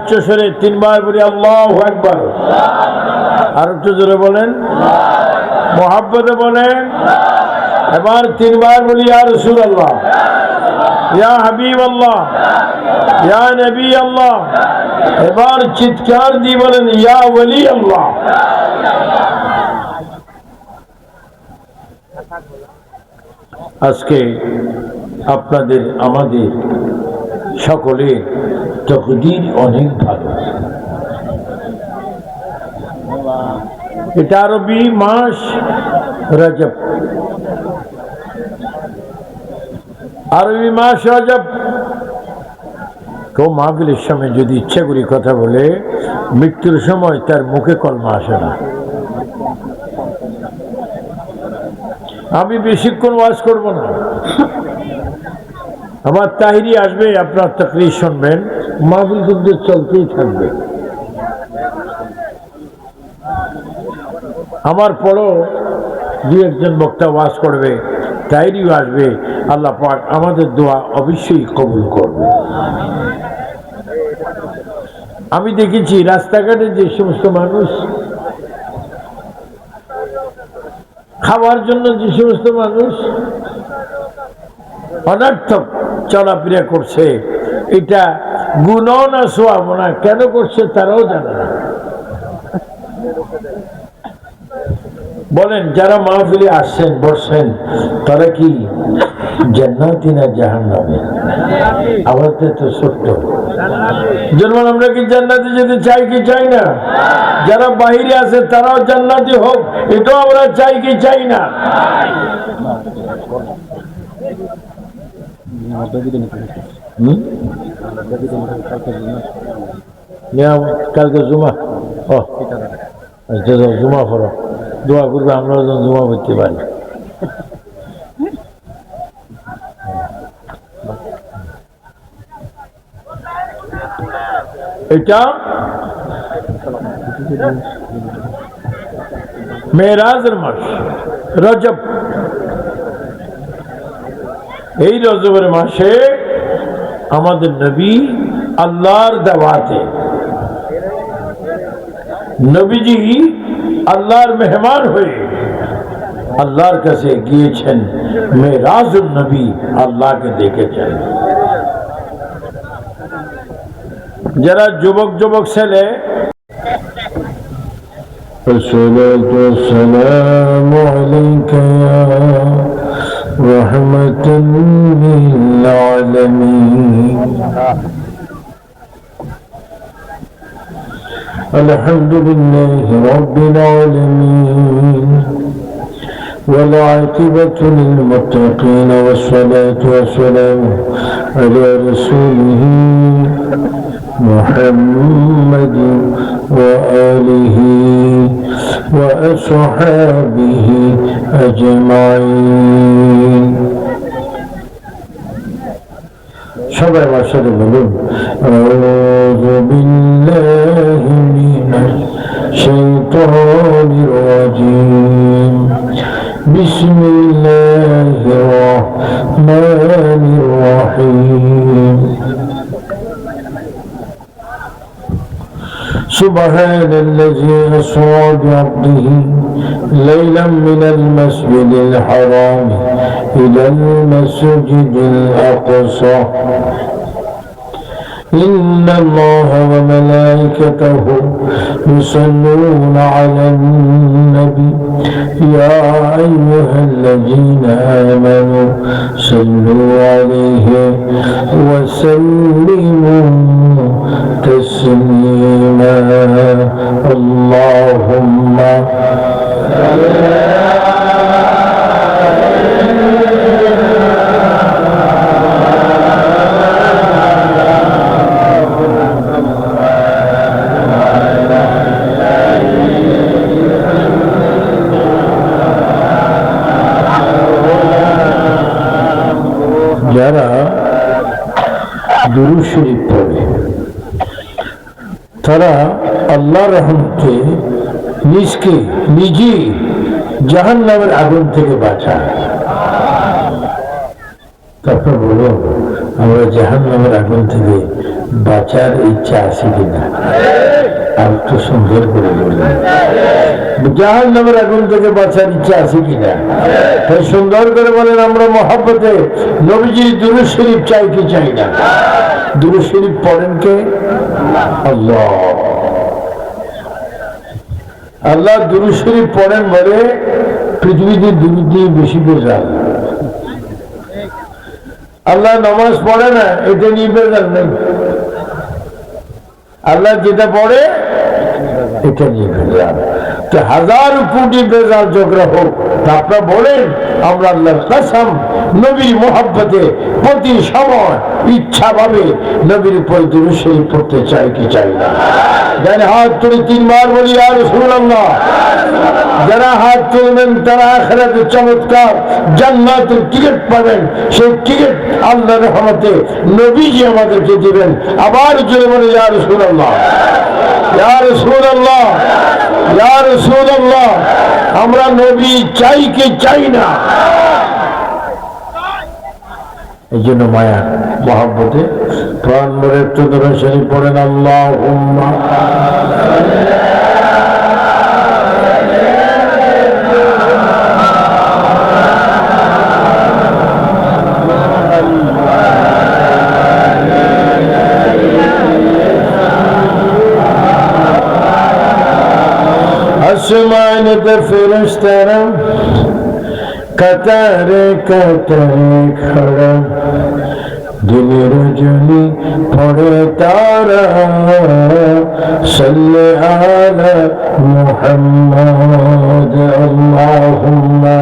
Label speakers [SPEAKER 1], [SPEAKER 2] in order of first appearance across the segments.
[SPEAKER 1] উচ্চস্বরে তিনবার বলি আল্লাহু আকবার। আর একটু জোরে বলেন, মুহাব্বতে বলেন। এবার তিনবার বলি ইয়া রাসূলুল্লাহ, ইয়া হাবিবাল্লাহ, ইয়া নবী আল্লাহ। এবার চিৎকার দিয়ে বলেন ইয়া ওয়ালি আল্লাহ। আজকে আপনাদের আমাদের সকলের তকদীর অনেক ভালো। এটা আরবি মাস রজব, আরবি মাস রজব। কেউ মাহফিলের সময় যদি ইচ্ছা করি কথা বলে, মৃত্যুর সময় তার মুখে কলমা আসে না। আমি বেশিক্ষণ ওয়াজ করব না, আমার তাহিরি আসবে, আপনার তাকরীর শুনবেন, মাহফিল কিন্তু চলতেই থাকবে। আমার পরও দু একজন বক্তা ওয়াজ করবে, তাহিরিও আসবে। আল্লাহ পাক আমাদের দোয়া অবশ্যই কবুল করবে। আমি দেখেছি রাস্তাঘাটে যে সমস্ত মানুষ, খাওয়ার জন্য যে সমস্ত মানুষ অনর্থক চলাফেরা করছে, এটা গুনাহ না সওয়াব না, কেন করছে তারাও জানে না। বলেন, যারা মাহফিলে আসছেন বসছেন, তারা কি জান্নাতি না জাহান্নামী? আমাদের তো ছোট্ট জন্ম, আমরা কি জান্নাতে যেতে চাই কি চাই না? যারা বাহিরে আছে তারাও জান্নাতি হোক, এটাও আমরা চাই কি চাই না? কালকে জুমা, ও জুমা পড়ো, দোয়া করবে আমরা জুমা পড়তে পারি। এটা মেরাজের মাস রজব। এই রজবের মাসে আমাদের নবী আল্লাহর দাওয়াতে, নবীজি আল্লাহর মেহমান হয়ে আল্লাহর কাছে গিয়েছেন। মেরাজুন নবী আল্লাহকে দেখেছেন। যারা যুবক যুবক ছেলে, الصلاة والسلام عليك يا رحمة للعالمين الحمد لله رب العالمين والعاقبة للمتقين والصلاة والسلام على رسوله محمد وآله وأصحابه أجمعين. সবাই আমার সাথে বলুন, আউযু বিল্লাহি মিনাশ শাইতানির রাজীম, বিসমিল্লাহির রাহমানির রাহিম। سبحان الذي أسرى بعبده ليلا من المسجد الحرام إلى المسجد الأقصى إن الله وملائكته يصلون على النبي يا أيها الذين آمنوا صلوا عليه وسلموا تسليما. اللهم যারা দুরূদ শরীফ পড়ে তারা আল্লাহর রহমতে নিজে জাহান্নামের আগুন থেকে বাঁচায়। তারপর বলো, আমরা জাহান্নামের আগুন থেকে বাঁচার ইচ্ছা আছে কিনা? আর একটু সুন্দর করে বললেন, জাহান্নামের আগুন থেকে বাঁচার ইচ্ছা আছে কিনা? তাই সুন্দর করে বলেন, আমরা মহব্বতে নবীজির দুরূদ শরীফ চাই কি চাই না? দুরূদ শরীফ পড়েন কে? আল্লাহ। আল্লাহ দুরূদ শরীফ পড়েন বলে পৃথিবীতে দুরূদ দিয়ে বেশি বেজাল। আল্লাহ নামাজ পড়ে না, এটা নিয়ে বেজাল নেই। আল্লাহ যেটা পড়ে এটা নিয়ে বেজাল। তো হাজার কোটি বেজাল ঝগড়া হোক, তা আপনারা বলেন আমরা আল্লাহর কসম নবীর মুহাব্বতে প্রতি সময় ইচ্ছা ভাবে নবীর উপর দুরূদ শরীফ পড়তে চাই কি চাই না? যারা হাত তুলে 3 বার বলি ইয়া রাসূলুল্লাহ, যারা হাত তুলবেন তারা আখিরাতে চমৎকার জান্নাতের টিকিট পাবেন। সেই টিকিট আল্লাহর রহমতে নবীজি আমাদেরকে দিবেন। আবার জোরে বলি ইয়া রাসূলুল্লাহ, ইয়া রাসূলুল্লাহ, ইয়া রাসূলুল্লাহ। আমরা নবী চাই কি চাই না? এই জন্য মায়া মহব্বতে প্রাণ ভরে একটু দরুদ শরীফ পড়েন। আল্লাহুম্মা আসমানেতে ফেরেশতারা কাতারে কাতারে খাড়া, দিনের রজনী পড়ে তারা সাল্লি আলা মুহাম্মদ। আল্লাহুম্মা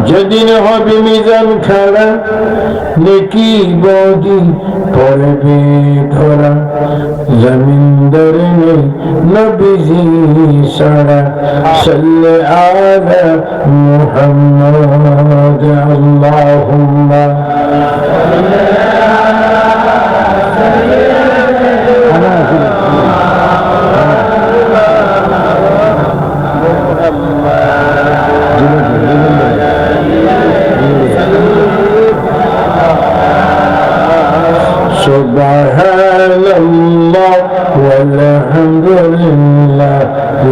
[SPEAKER 1] যেদিন হবে মিজান খাড়া, নেকি বদি পড়বে ধরা, জমিনদারে নেই নবীজি সারা সাল্লি আলা মুহাম্মদ। আল্লাহুম্মা সুবহানাল্লাহ ওয়ালহামদুলিল্লাহ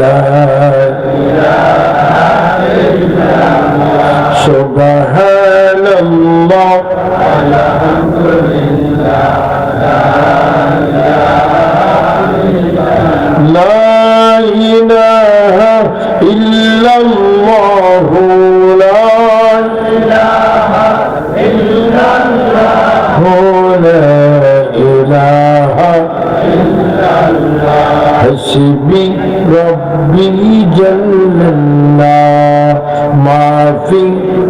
[SPEAKER 1] লা ইলাহা ইল্লাল্লাহ। সুবহানাল্লাহ ওয়ালহামদুলিল্লাহ লা ইলাহা ইল্লাল্লাহ, লা ইলাহা ইল্লাল্লাহ, লা ইলাহা ইল্লাল্লাহ। হাসবি রব্বি জাল্লাল্লাহ, মা ফি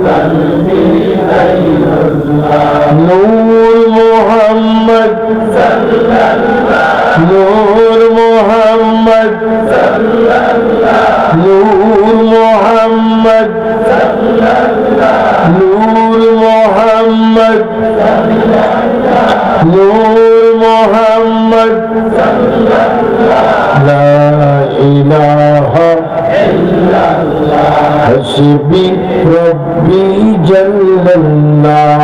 [SPEAKER 1] কলবি গায়রুল্লাহ। নূর মুহাম্মদ সাল্লাল্লাহ, নূর মুহাম্মদ সাল্লাল্লাহ, নূর মুহাম্মদ সাল্লাল্লাহ, নূর মুহাম্মদ সাল্লাল্লাহ, নূর মুহাম্মদ সাল্লাল্লাহ। লা ইলাহা ইল্লাল্লাহ, হাসবি রব্বি জাল্লাল্লাহ,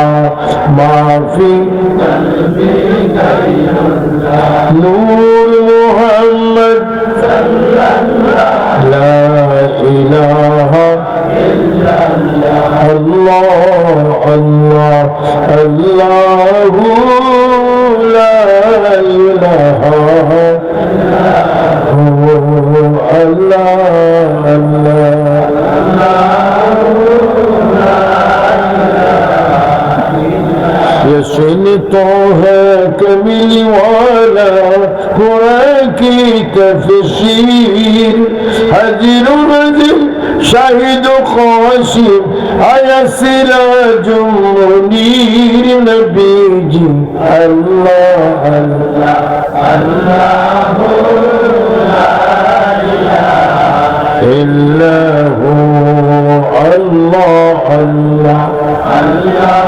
[SPEAKER 1] মা ফি কলবি গায়রুল্লাহ। নূর মুহাম্মদ সাল্লাল্লাহ, লা ইলাহা ইল্লাল্লাহ। আল্লাহ আল্লাহ আল্লাহু লা ইলাহা ইল্লাল্লাহ, আল্লাহ ये सुनता है कमली वाला कुरान की तफसीर, हजर नज़ीर शाहिद क़ासिम आया सिराज मुनीर। नबी जी अल्लाह अल्लाह अल्लाह ला इलाहा इल्लल्लाह, अल्लाह अल्लाह अल्लाह